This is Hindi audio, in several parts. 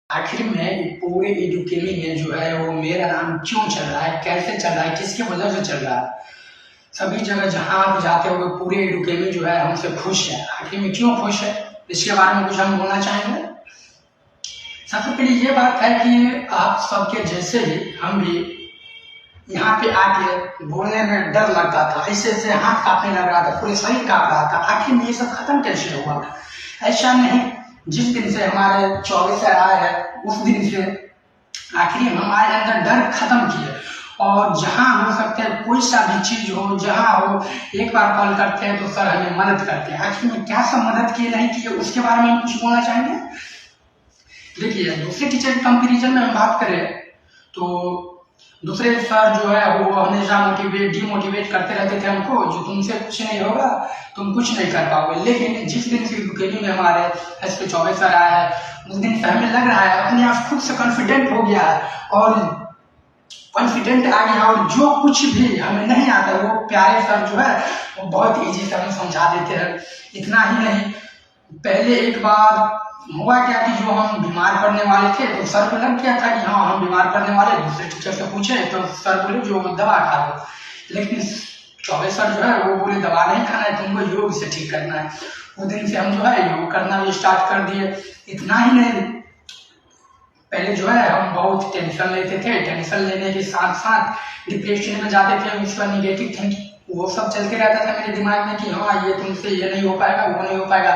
आखिर में पूरे एडुकेमी में जो है वो मेरा नाम क्यों चल रहा है, कैसे चल रहा है, किसकी वजह से चल रहा है। सभी जगह जहां आप जाते हो पूरे एडुकेमी जो है हमसे खुश है। आखिर में क्यों खुश है, इसके बारे में कुछ हम बोलना चाहेंगे। सबसे पहले ये बात है कि आप सबके जैसे ही हम भी यहाँ पे आके बोलने में डर लगता था, ऐसे ऐसे हाथ कांपने लग रहा था, पूरे शरीर कांप रहा था। आखिर में ये सब खत्म कैसे हुआ? ऐसा नहीं, जिस दिन से हमारे 24 आए हैं उस दिन से आखिर हमारे अंदर डर खत्म किए, और जहां हो सकते हैं कोई सा भी चीज हो, जहां हो एक बार कॉल करते हैं तो सर हमें मदद करते हैं। आखिर में क्या सब मदद किए नहीं किए उसके बारे में हम कुछ बोलना चाहेंगे। देखिए, दूसरे टीचर के कंपेरिजन में हम बात करें तो दूसरे सर जो है वो हमेशा डिमोटिवेट करते रहते थे हमको, जो तुमसे कुछ नहीं होगा, तुम कुछ नहीं कर पाओगे। लेकिन जिस दिन से एडुकेमी में हमारे एसके चौबे सर आया है उस दिन से हमें लग रहा है अपने आप खुद से कॉन्फिडेंट हो गया है, और कॉन्फिडेंट आ गया, और जो कुछ भी हमें नहीं आता वो प्यारे सर जो है वो बहुत ईजी से हमें समझा देते हैं। इतना ही नहीं, पहले एक बार हुआ क्या कि जो हम बीमार पड़ने वाले थे तो सर को लग गया था कि हाँ हम बीमार पड़ने वाले। दूसरे टीचर से पूछे तो सर बोले जो दवा खा लो, लेकिन चौबे सर जो है वो बोले दवा नहीं खाना है, तुमको योग से ठीक करना है। उस दिन से हम जो है योग करना भी स्टार्ट कर दिए। इतना ही नहीं, पहले जो है हम बहुत टेंशन लेते थे, टेंशन लेने के साथ साथ डिप्रेशन में जाते थे, उस पर निगेटिव थिंकिंग वो सब चलते रहता था मेरे दिमाग में कि हाँ ये तुमसे ये नहीं हो पाएगा, वो नहीं हो पाएगा,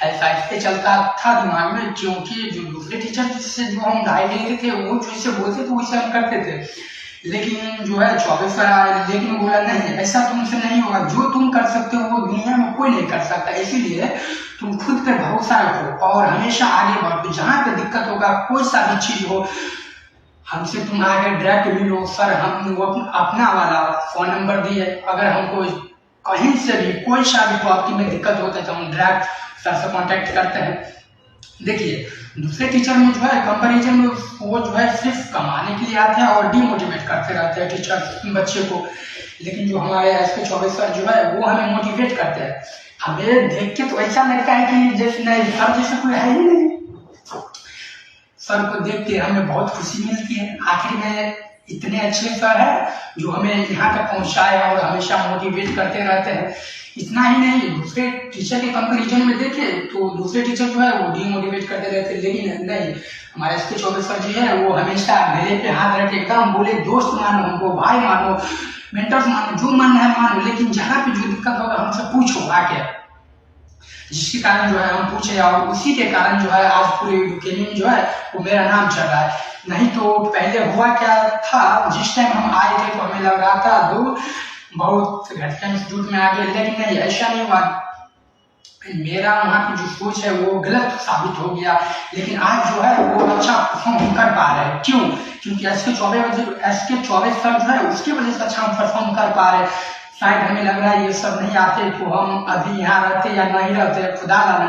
ऐसा ऐसे चलता था दिमाग में। क्योंकि जो दूसरे टीचर से जो हम राय लेते थे वो जैसे बोलते थे वैसे हम करते थे, लेकिन जो है 24 सर आए, लेकिन बोला नहीं ऐसा तुमसे नहीं होगा, जो तुम कर सकते हो वो दुनिया में कोई नहीं कर सकता, इसीलिए तुम खुद पर भरोसा रखो और हमेशा आगे बढ़ो। जहाँ पे दिक्कत होगा कोई सा भी चीज हो हमसे तुम आगे डायरेक्ट मिलो। सर हम वो अपना वाला फोन नंबर दिए, अगर हमको कहीं से भी कोई सा भी प्रॉपर्टी में दिक्कत होता है तो हम डायरेक्ट सर से कांटेक्ट करते हैं। देखिए, दूसरे टीचर में जो है कंपैरिजन में वो जो है सिर्फ कमाने के लिए आते हैं और डिमोटिवेट करते रहते हैं टीचर बच्चे को, लेकिन जो हमारे एसके चौबे सर जो है वो हमें मोटिवेट करते हैं। हमें देख के तो ऐसा लगता है कि जैसे नहीं सर जैसे कोई है ही नहीं। सर को देख के हमें बहुत खुशी मिलती है। आखिर में इतने अच्छे सर है जो हमें यहाँ तक पहुँचाए और हमेशा मोटिवेट करते रहते हैं। इतना ही नहीं, दूसरे टीचर के कंपैरिजन में देखे तो दूसरे टीचर जो है वो डिमोटिवेट करते रहते हैं, लेकिन नहीं, हमारे एसके चौबे सर जी है वो हमेशा मेरे पे हाथ रख के एकदम बोले दोस्त मानो हमको, भाई मानो, मेंटर्स मानो, जो मानना है मानो, लेकिन जहाँ पे जो दिक्कत होगा हमसे पूछो आके। जिसके कारण जो है हम पूछे और उसी के कारण जो है आज पूरे एडुकेमी में जो है वो मेरा नाम चल रहा है। नहीं तो पहले हुआ क्या था, जिस टाइम हम आए थे तो हमें लग रहा था दो बहुत घटिया इंस्टीट्यूट में आ गए, लेकिन नहीं ऐसा नहीं हुआ। मेरा वहाँ की जो सोच है वो गलत साबित हो गया, लेकिन आज जो है वो अच्छा परफॉर्म कर पा रहे हैं। क्यों? क्योंकि एसके चौबे सर जो है उसकी वजह से अच्छा हम परफॉर्म कर पा रहे हैं। शायद हमें लग रहा है ये सब नहीं आते तो हम अभी यहाँ रहते या नहीं रहते, खुदा जाने।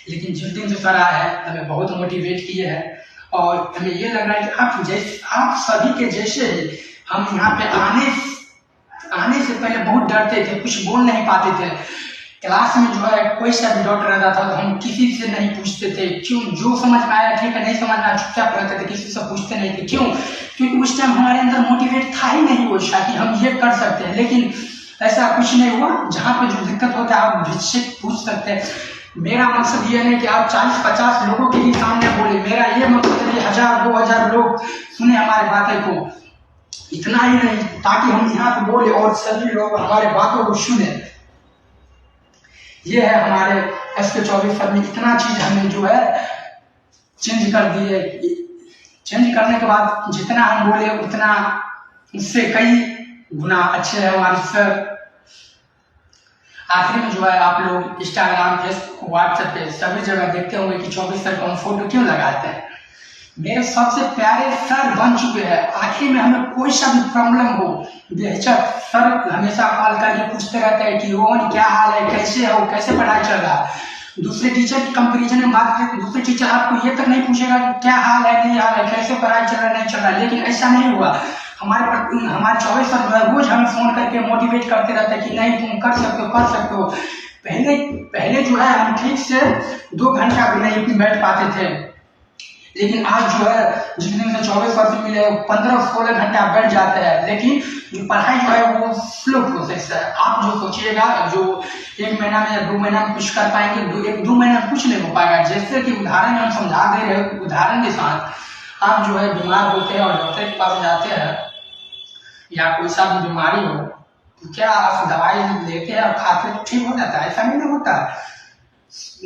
लेकिन जिस दिन से सर आया है हमें बहुत मोटिवेट किए हैं, और हमें ये लग रहा है कि आप सभी के जैसे ही हम यहाँ पे आने से पहले बहुत डरते थे, कुछ बोल नहीं पाते थे। क्लास में जो है कोई सा भी डाउट रहता था तो हम किसी से नहीं पूछते थे। क्यों? जो समझ में आया ठीक है, नहीं समझ में आया चुपचाप रहते थे, किसी से पूछते नहीं थे। क्यों? क्योंकि उस टाइम हमारे अंदर मोटिवेट था ही नहीं वो कि हम ये कर सकते हैं। लेकिन ऐसा कुछ नहीं हुआ, जहाँ पे जो दिक्कत होता है आप मुझसे पूछ सकते हैं। मेरा मकसद ये नहीं कि आप 40-50 लोगों के ही सामने बोले, मेरा ये मकसद है 1000-2000 लोग सुने हमारे बातें को। इतना ही नहीं, ताकि हम यहाँ पे बोले और सभी लोग हमारे बातों को सुने। ये है हमारे एसके चौबे सर में इतना चीज हमने जो है चेंज कर दी है। चेंज करने के बाद जितना हम बोले उतना उससे कई गुना अच्छे है हमारे सर। आखिर में जो है आप लोग इंस्टाग्राम, फेसबुक, व्हाट्सएप पे सभी जगह देखते होंगे कि चौबे सर को हम फोटो क्यों लगाते हैं। मेरे सबसे प्यारे सर बन चुके हैं। आखिर में हमें कोई सा भी प्रॉब्लम हो बेहिचक सर हमेशा कॉल करके पूछते रहते हैं कि रोहन क्या हाल है, कैसे हो, कैसे पढ़ाई चल रहा है। दूसरे टीचर की कंपैरिजन में बात करें तो दूसरे टीचर आपको ये तक नहीं पूछेगा कि क्या हाल है, नहीं हाल है, कैसे पढ़ाई चल रहा है, नहीं चल रहा है। लेकिन ऐसा नहीं हुआ। हमारे चौबे सर जो है रोज हमें फोन करके मोटिवेट करते रहते हैं कि नहीं तुम कर सकते हो, कर सकते हो। पहले जो है हम ठीक से 2 घंटा भी नहीं बैठ पाते थे, लेकिन आज जो है जिस दिन से 24 सर से मिले 15-16 घंटे आप बैठ जाते हैं, लेकिन जो पढ़ाई जो है वो स्लो प्रोसेस है। आप जो सोचिएगा जो 1 महीना में या 2 महीना में कुछ कर पाएंगे, 1-2 महीना में कुछ नहीं हो पाएगा। जैसे कि उदाहरण हम समझा दे रहे हैं, उदाहरण के साथ आप जो है बीमार होते हैं और डॉक्टर के पास जाते हैं या कोई सा भी बीमारी हो, तो क्या आप दवाई लेते हैं और खाते तो ठीक हो जाता है? ऐसा नहीं होता।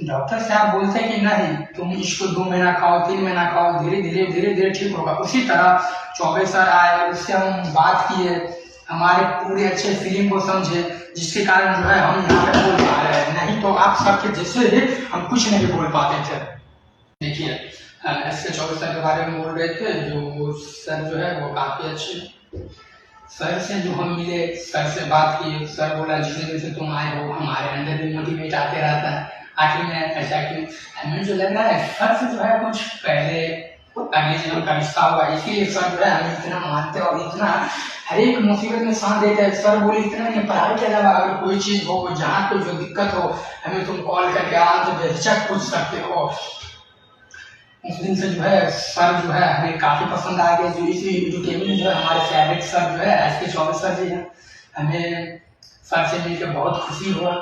डॉक्टर साहब बोलते हैं कि नहीं तुम इसको 2 महीना खाओ, 3 महीना खाओ, धीरे धीरे ठीक होगा। उसी तरह चौबे सर आए, उससे हम बात किए, हमारे पूरे अच्छे फीलिंग को समझे, जिसके कारण जो है हम यहाँ पे बोल पा रहे हैं। नहीं तो आप सबके जैसे ही हम कुछ नहीं बोल पाते थे। देखिए ऐसे चौबे सर के बारे में बोल रहे थे, जो सर जो है वो काफी अच्छे। सर से जो हम मिले, सर से बात किए, सर बोला जिस दिन से तुम आए हो हमारे अंदर भी मोटिवेट आते रहता है। आखिर में ऐसा क्यों? हमें जो लग रहा है सर से जो है कुछ पहले अगले जन्म का रिश्ता हुआ, इसीलिए सर जो है हमें इतना मानते और इतना हर एक मुसीबत में साथ देते हैं। सर बोले इतना नहीं, पढ़ाई के अलावा अगर कोई चीज हो, जहाँ कोई जो दिक्कत हो, हमें तुम कॉल करके आराम से बेझिझक पूछ सकते हो। उस दिन से जो है सर जो है हमें काफी पसंद आ गए। जो इसी एडुकेमी जो है हमारे फेवरेट सर जो है एस के चौबे सर जी हैं। हमें सर से मिलकर बहुत खुशी हुआ।